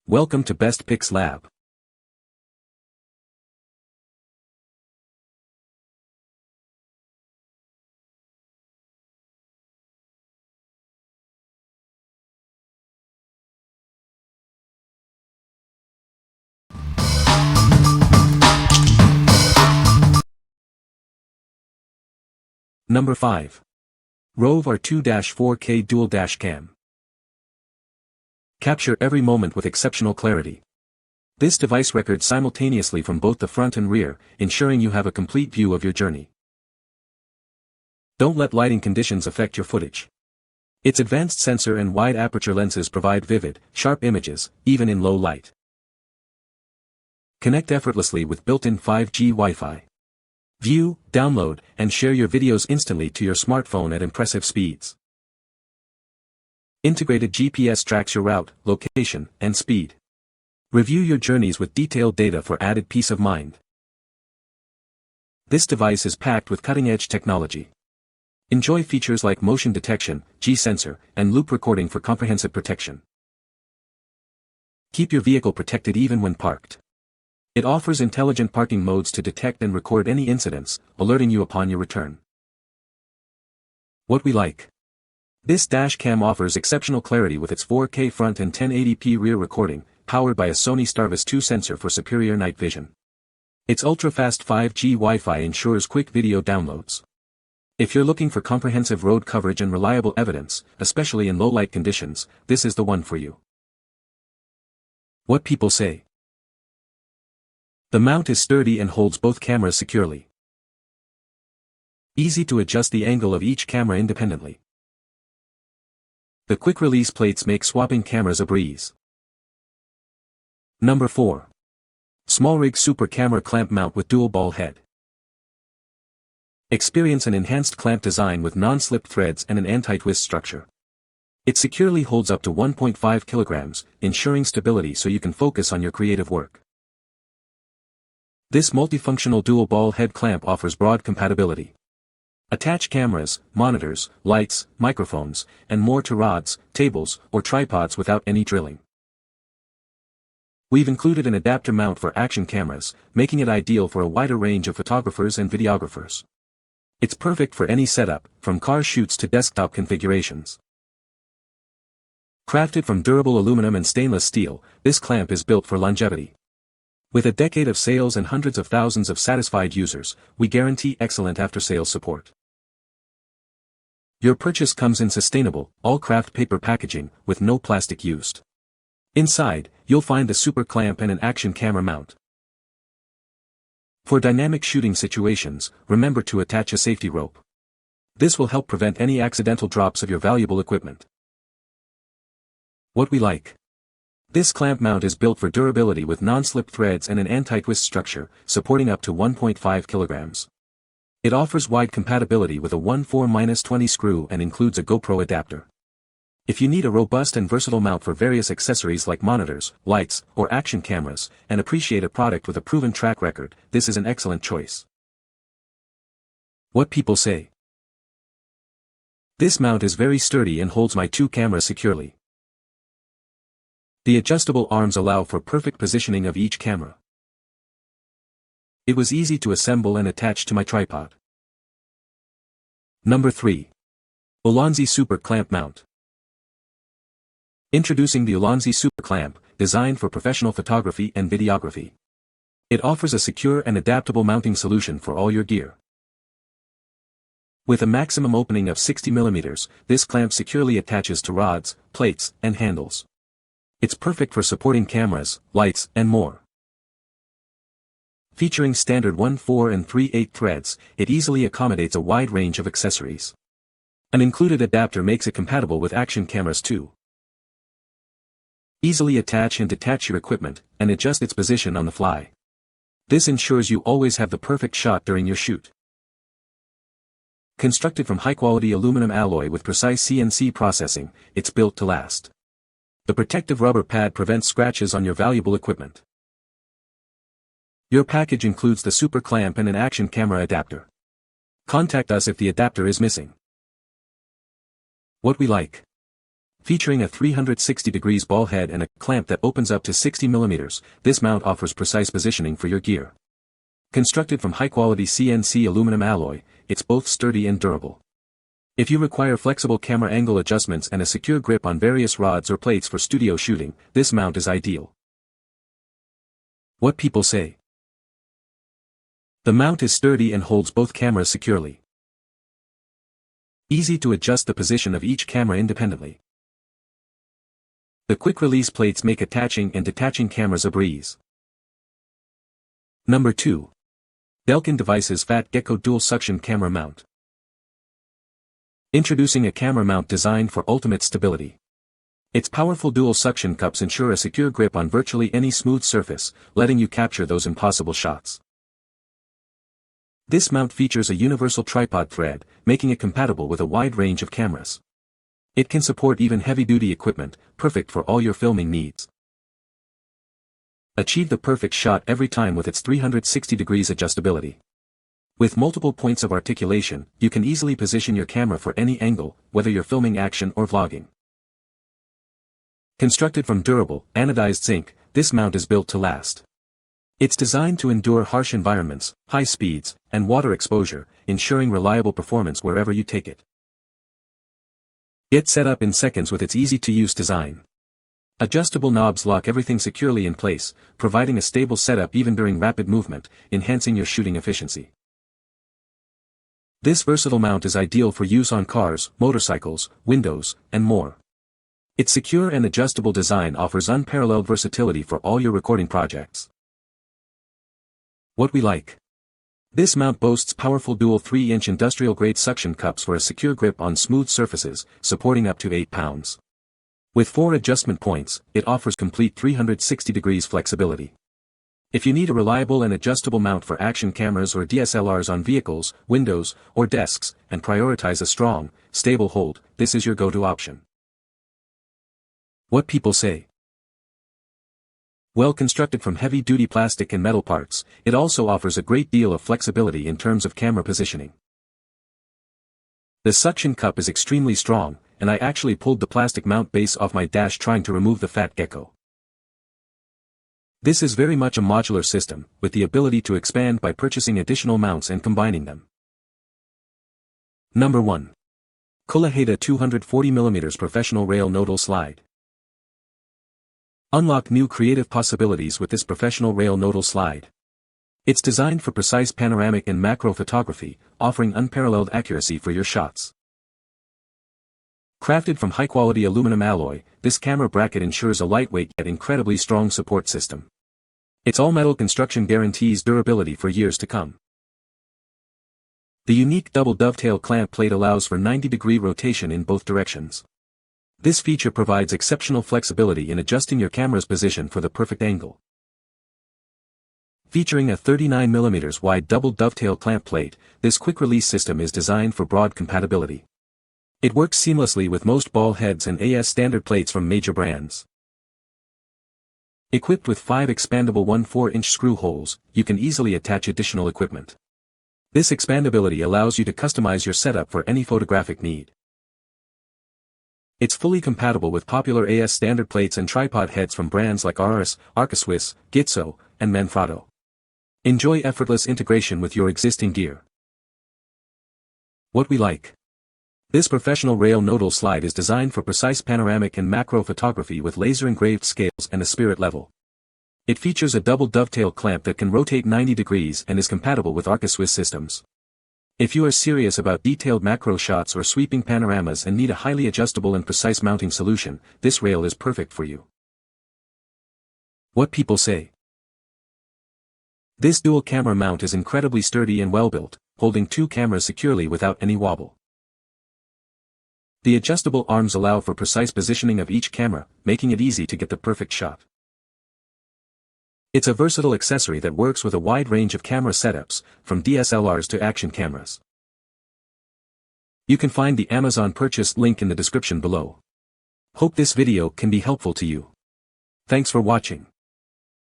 Welcome to Best Picks Lab. Number 5. ROVE R2-4K Dual Dash Cam. Capture every moment with exceptional clarity. This device records simultaneously from both the front and rear, ensuring you have a complete view of your journey. Don't let lighting conditions affect your footage. Its advanced sensor and wide aperture lenses provide vivid, sharp images, even in low light. Connect effortlessly with built-in 5G Wi-Fi. View, download, and share your videos instantly to your smartphone at impressive speeds. Integrated GPS tracks your route, location, and speed. Review your journeys with detailed data for added peace of mind. This device is packed with cutting-edge technology. Enjoy features like motion detection, G-sensor, and loop recording for comprehensive protection. Keep your vehicle protected even when parked. It offers intelligent parking modes to detect and record any incidents, alerting you upon your return. What we like. This dash cam offers exceptional clarity with its 4K front and 1080p rear recording, powered by a Sony Starvis 2 sensor for superior night vision. Its ultra-fast 5G Wi-Fi ensures quick video downloads. If you're looking for comprehensive road coverage and reliable evidence, especially in low-light conditions, this is the one for you. What people say. The mount is sturdy and holds both cameras securely. Easy to adjust the angle of each camera independently. The quick-release plates make swapping cameras a breeze. Number 4. SMALLRIG Super Camera Clamp Mount with Dual Ball Head. Experience an enhanced clamp design with non-slip threads and an anti-twist structure. It securely holds up to 1.5 kilograms, ensuring stability so you can focus on your creative work. This multifunctional dual ball head clamp offers broad compatibility. Attach cameras, monitors, lights, microphones, and more to rods, tables, or tripods without any drilling. We've included an adapter mount for action cameras, making it ideal for a wider range of photographers and videographers. It's perfect for any setup, from car shoots to desktop configurations. Crafted from durable aluminum and stainless steel, this clamp is built for longevity. With a decade of sales and hundreds of thousands of satisfied users, we guarantee excellent after-sales support. Your purchase comes in sustainable, all-craft paper packaging, with no plastic used. Inside, you'll find a super clamp and an action camera mount. For dynamic shooting situations, remember to attach a safety rope. This will help prevent any accidental drops of your valuable equipment. What we like. This clamp mount is built for durability with non-slip threads and an anti-twist structure, supporting up to 1.5 kilograms. It offers wide compatibility with a 1/4-20 screw and includes a GoPro adapter. If you need a robust and versatile mount for various accessories like monitors, lights, or action cameras, and appreciate a product with a proven track record, this is an excellent choice. What people say. This mount is very sturdy and holds my 2 cameras securely. The adjustable arms allow for perfect positioning of each camera. It was easy to assemble and attach to my tripod. Number 3. ULANZI Super Clamp Mount. Introducing the ULANZI Super Clamp, designed for professional photography and videography. It offers a secure and adaptable mounting solution for all your gear. With a maximum opening of 60 mm, this clamp securely attaches to rods, plates, and handles. It's perfect for supporting cameras, lights, and more. Featuring standard 1/4 and 3/8 threads, it easily accommodates a wide range of accessories. An included adapter makes it compatible with action cameras too. Easily attach and detach your equipment, and adjust its position on the fly. This ensures you always have the perfect shot during your shoot. Constructed from high-quality aluminum alloy with precise CNC processing, it's built to last. The protective rubber pad prevents scratches on your valuable equipment. Your package includes the super clamp and an action camera adapter. Contact us if the adapter is missing. What we like. Featuring a 360 degrees ball head and a clamp that opens up to 60 mm, this mount offers precise positioning for your gear. Constructed from high-quality CNC aluminum alloy, it's both sturdy and durable. If you require flexible camera angle adjustments and a secure grip on various rods or plates for studio shooting, this mount is ideal. What people say. The mount is sturdy and holds both cameras securely. Easy to adjust the position of each camera independently. The quick-release plates make attaching and detaching cameras a breeze. Number 2. Delkin Devices Fat Gecko Dual Suction Camera Mount. Introducing a camera mount designed for ultimate stability. Its powerful dual suction cups ensure a secure grip on virtually any smooth surface, letting you capture those impossible shots. This mount features a universal tripod thread, making it compatible with a wide range of cameras. It can support even heavy-duty equipment, perfect for all your filming needs. Achieve the perfect shot every time with its 360 degrees adjustability. With multiple points of articulation, you can easily position your camera for any angle, whether you're filming action or vlogging. Constructed from durable, anodized zinc, this mount is built to last. It's designed to endure harsh environments, high speeds, and water exposure, ensuring reliable performance wherever you take it. Get set up in seconds with its easy-to-use design. Adjustable knobs lock everything securely in place, providing a stable setup even during rapid movement, enhancing your shooting efficiency. This versatile mount is ideal for use on cars, motorcycles, windows, and more. Its secure and adjustable design offers unparalleled versatility for all your recording projects. What we like. This mount boasts powerful dual 3-inch industrial-grade suction cups for a secure grip on smooth surfaces, supporting up to 8 pounds. With 4 adjustment points, it offers complete 360 degrees flexibility. If you need a reliable and adjustable mount for action cameras or DSLRs on vehicles, windows, or desks, and prioritize a strong, stable hold, this is your go-to option. What people say. Well constructed from heavy-duty plastic and metal parts, it also offers a great deal of flexibility in terms of camera positioning. The suction cup is extremely strong, and I actually pulled the plastic mount base off my dash trying to remove the fat gecko. This is very much a modular system, with the ability to expand by purchasing additional mounts and combining them. Number 1. Koolehaoda 240mm Professional Rail Nodal Slide. Unlock new creative possibilities with this professional rail nodal slide. It's designed for precise panoramic and macro photography, offering unparalleled accuracy for your shots. Crafted from high-quality aluminum alloy, this camera bracket ensures a lightweight yet incredibly strong support system. Its all-metal construction guarantees durability for years to come. The unique double dovetail clamp plate allows for 90-degree rotation in both directions. This feature provides exceptional flexibility in adjusting your camera's position for the perfect angle. Featuring a 39mm wide double dovetail clamp plate, this quick-release system is designed for broad compatibility. It works seamlessly with most ball heads and AS standard plates from major brands. Equipped with 5 expandable 1/4-inch screw holes, you can easily attach additional equipment. This expandability allows you to customize your setup for any photographic need. It's fully compatible with popular AS standard plates and tripod heads from brands like RS, Arca-Swiss, Gecko, and Manfrotto. Enjoy effortless integration with your existing gear. What we like. This professional rail nodal slide is designed for precise panoramic and macro photography with laser-engraved scales and a spirit level. It features a double dovetail clamp that can rotate 90 degrees and is compatible with Arca-Swiss systems. If you are serious about detailed macro shots or sweeping panoramas and need a highly adjustable and precise mounting solution, this rail is perfect for you. What people say. This dual camera mount is incredibly sturdy and well-built, holding 2 cameras securely without any wobble. The adjustable arms allow for precise positioning of each camera, making it easy to get the perfect shot. It's a versatile accessory that works with a wide range of camera setups, from DSLRs to action cameras. You can find the Amazon purchase link in the description below. Hope this video can be helpful to you. Thanks for watching.